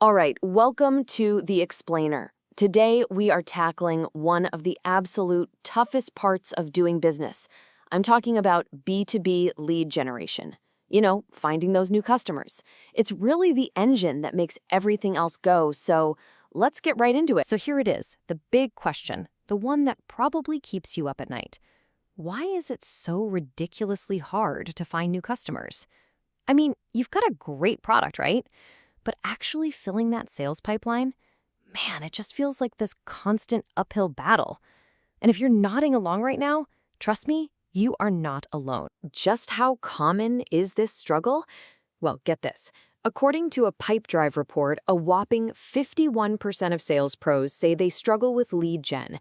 All right, welcome to The Explainer. Today, we are tackling one of the absolute toughest parts of doing business. I'm talking about B2B lead generation. You know, finding those new customers. It's really the engine that makes everything else go, so let's get right into it. So here it is, the big question, the one that probably keeps you up at night. Why is it so ridiculously hard to find new customers? I mean, you've got a great product, right? But actually filling that sales pipeline, man, it just feels like this constant uphill battle. And if you're nodding along right now, trust me, you are not alone. Just how common is this struggle? Well, get this. According to a Pipedrive report, a whopping 51% of sales pros say they struggle with lead gen.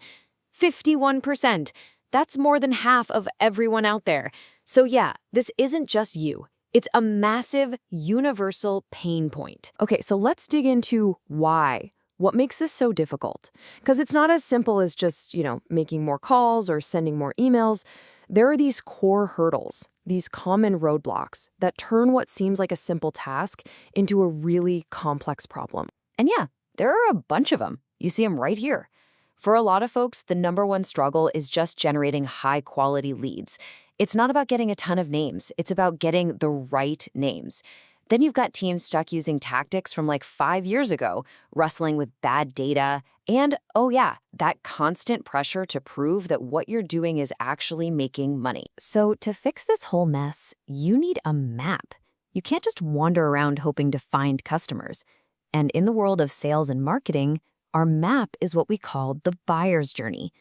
51%! That's more than half of everyone out there. So yeah, this isn't just you. It's a massive, universal pain point. Okay, so let's dig into why. What makes this so difficult? Because it's not as simple as just, making more calls or sending more emails. There are these core hurdles, these common roadblocks that turn what seems like a simple task into a really complex problem. And yeah, there are a bunch of them. You see them right here. For a lot of folks, the number one struggle is just generating high-quality leads. It's not about getting a ton of names. It's about getting the right names. Then you've got teams stuck using tactics from like 5 years ago, wrestling with bad data, and, oh yeah, that constant pressure to prove that what you're doing is actually making money. So to fix this whole mess, you need a map. You can't just wander around hoping to find customers. And in the world of sales and marketing, our map is what we call the buyer's journey.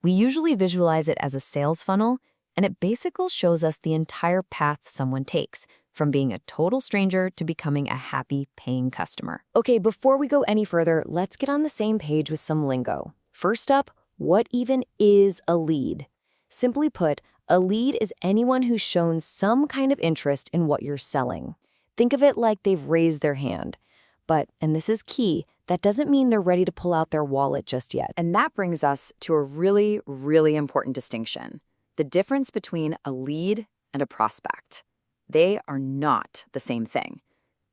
We usually visualize it as a sales funnel, and it basically shows us the entire path someone takes, from being a total stranger to becoming a happy, paying customer. Okay, before we go any further, let's get on the same page with some lingo. First up, what even is a lead? Simply put, a lead is anyone who's shown some kind of interest in what you're selling. Think of it like they've raised their hand. But, and this is key, that doesn't mean they're ready to pull out their wallet just yet. And that brings us to a really, really important distinction. The difference between a lead and a prospect. They are not the same thing.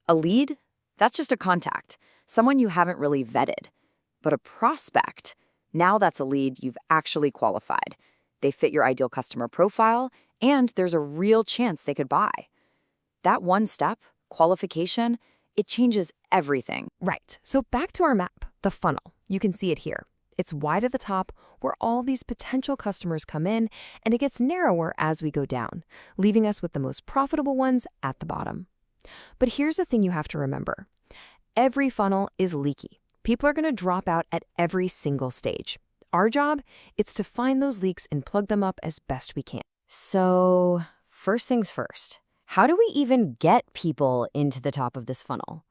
A lead, that's just a contact, someone you haven't really vetted. But a prospect, now that's a lead you've actually qualified. They fit your ideal customer profile, and there's a real chance they could buy. That one step, qualification, it changes everything. Right, so back to our map, the funnel. You can see it here. It's wide at the top, where all these potential customers come in, and it gets narrower as we go down, leaving us with the most profitable ones at the bottom. But here's the thing you have to remember. Every funnel is leaky. People are going to drop out at every single stage. Our job, it's to find those leaks and plug them up as best we can. So, first things first. How do we even get people into the top of this funnel?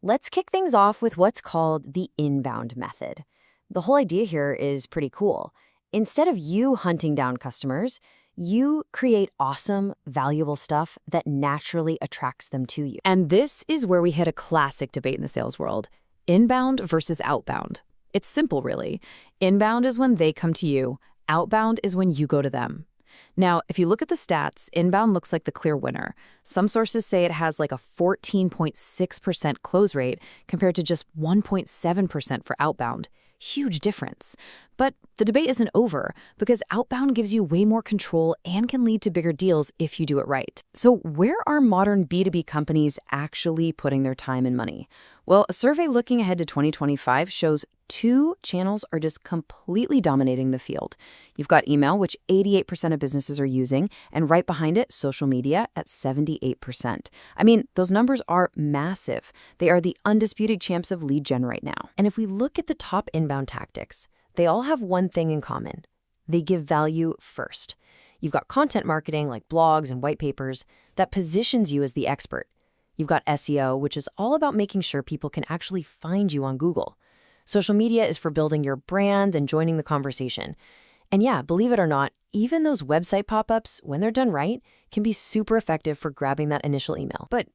Let's kick things off with what's called the inbound method. The whole idea here is pretty cool. Instead of you hunting down customers, you create awesome, valuable stuff that naturally attracts them to you. And this is where we hit a classic debate in the sales world, inbound versus outbound. It's simple, really. Inbound is when they come to you. Outbound is when you go to them. Now, if you look at the stats, inbound looks like the clear winner. Some sources say it has like a 14.6% close rate compared to just 1.7% for outbound. Huge difference. But the debate isn't over because outbound gives you way more control and can lead to bigger deals if you do it right. So where are modern B2B companies actually putting their time and money? Well, a survey looking ahead to 2025 shows 2 channels are just completely dominating the field. You've got email, which 88% of businesses are using, and right behind it, social media at 78%. I mean, those numbers are massive. They are the undisputed champs of lead gen right now. And if we look at the top inbound tactics, they all have one thing in common. They give value first. You've got content marketing like blogs and white papers that positions you as the expert. You've got SEO, which is all about making sure people can actually find you on Google. Social media is for building your brand and joining the conversation. And yeah, believe it or not, even those website pop-ups, when they're done right, can be super effective for grabbing that initial email. But,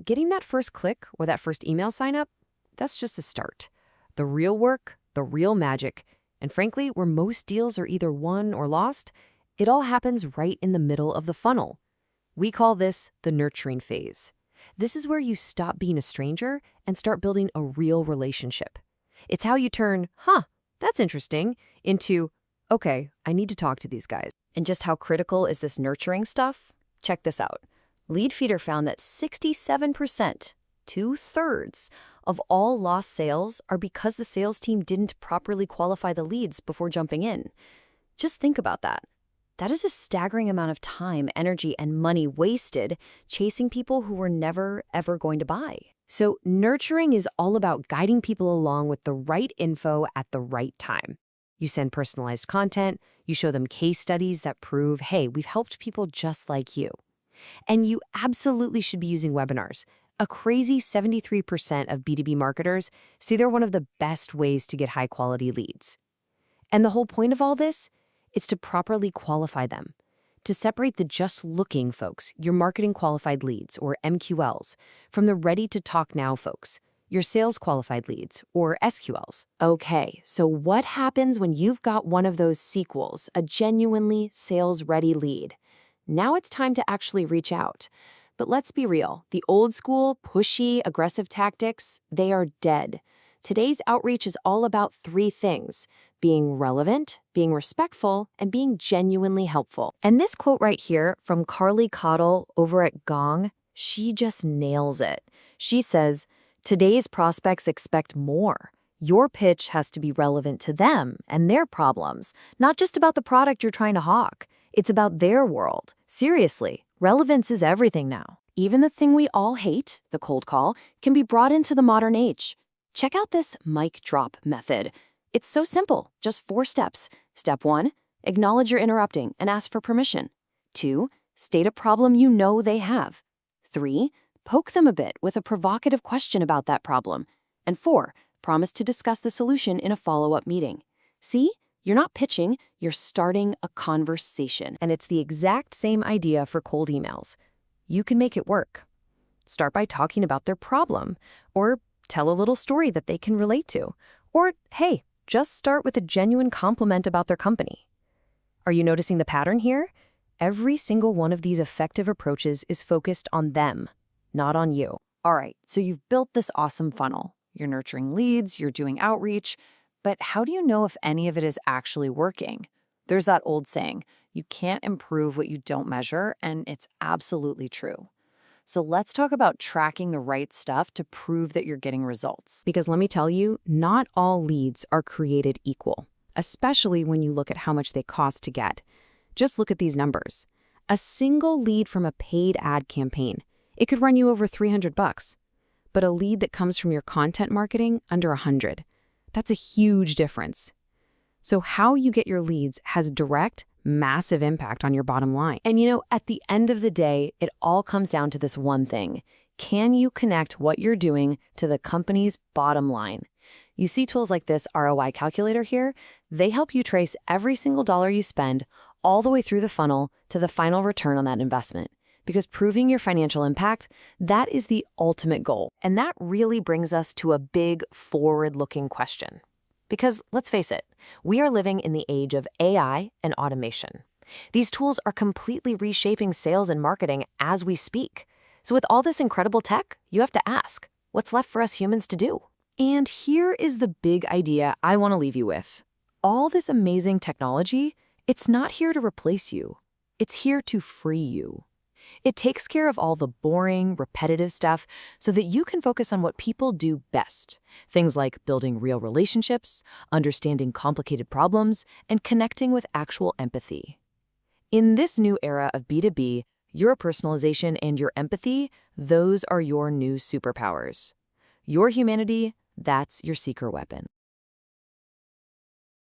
getting that first click or that first email sign up, that's just a start. The real work, the real magic, and frankly, where most deals are either won or lost, it all happens right in the middle of the funnel. We call this the nurturing phase. This is where you stop being a stranger and start building a real relationship. It's how you turn, that's interesting, into, okay, I need to talk to these guys. And just how critical is this nurturing stuff? Check this out. Leadfeeder found that 67%, 2/3, of all lost sales are because the sales team didn't properly qualify the leads before jumping in. Just think about that. That is a staggering amount of time, energy, and money wasted chasing people who were never, ever going to buy. So nurturing is all about guiding people along with the right info at the right time. You send personalized content, you show them case studies that prove, hey, we've helped people just like you. And you absolutely should be using webinars. A crazy 73% of B2B marketers say they're one of the best ways to get high-quality leads. And the whole point of all this is to properly qualify them, to separate the just-looking folks, your marketing qualified leads, or MQLs, from the ready-to-talk-now folks, your sales qualified leads, or SQLs. Okay, so what happens when you've got one of those sequels, a genuinely sales-ready lead? Now it's time to actually reach out. But let's be real, the old-school, pushy, aggressive tactics, they are dead. Today's outreach is all about 3 things: being relevant, being respectful, and being genuinely helpful. And this quote right here from Carly Cottle over at Gong, she just nails it. She says, "Today's prospects expect more. Your pitch has to be relevant to them and their problems, not just about the product you're trying to hawk. It's about their world. Seriously, relevance is everything now. Even the thing we all hate, the cold call, can be brought into the modern age. Check out this mic drop method. It's so simple, just 4 steps. Step 1, acknowledge you're interrupting and ask for permission. 2, state a problem you know they have. 3, poke them a bit with a provocative question about that problem. And 4, promise to discuss the solution in a follow-up meeting. See? You're not pitching, you're starting a conversation. And it's the exact same idea for cold emails. You can make it work. Start by talking about their problem, or tell a little story that they can relate to. Or, hey, just start with a genuine compliment about their company. Are you noticing the pattern here? Every single one of these effective approaches is focused on them, not on you. All right, so you've built this awesome funnel. You're nurturing leads, you're doing outreach, but how do you know if any of it is actually working? There's that old saying, you can't improve what you don't measure, and it's absolutely true. So let's talk about tracking the right stuff to prove that you're getting results. Because let me tell you, not all leads are created equal, especially when you look at how much they cost to get. Just look at these numbers. A single lead from a paid ad campaign, it could run you over $300. But a lead that comes from your content marketing, under $100. That's a huge difference. So how you get your leads has direct, massive impact on your bottom line. And at the end of the day, it all comes down to this one thing. Can you connect what you're doing to the company's bottom line? You see tools like this ROI calculator here? They help you trace every single dollar you spend all the way through the funnel to the final return on that investment. Because proving your financial impact, that is the ultimate goal. And that really brings us to a big forward-looking question. Because let's face it, we are living in the age of AI and automation. These tools are completely reshaping sales and marketing as we speak. So with all this incredible tech, you have to ask, what's left for us humans to do? And here is the big idea I want to leave you with. All this amazing technology, it's not here to replace you. It's here to free you. It takes care of all the boring, repetitive stuff so that you can focus on what people do best. Things like building real relationships, understanding complicated problems, and connecting with actual empathy. In this new era of B2B, your personalization and your empathy, those are your new superpowers. Your humanity, that's your secret weapon.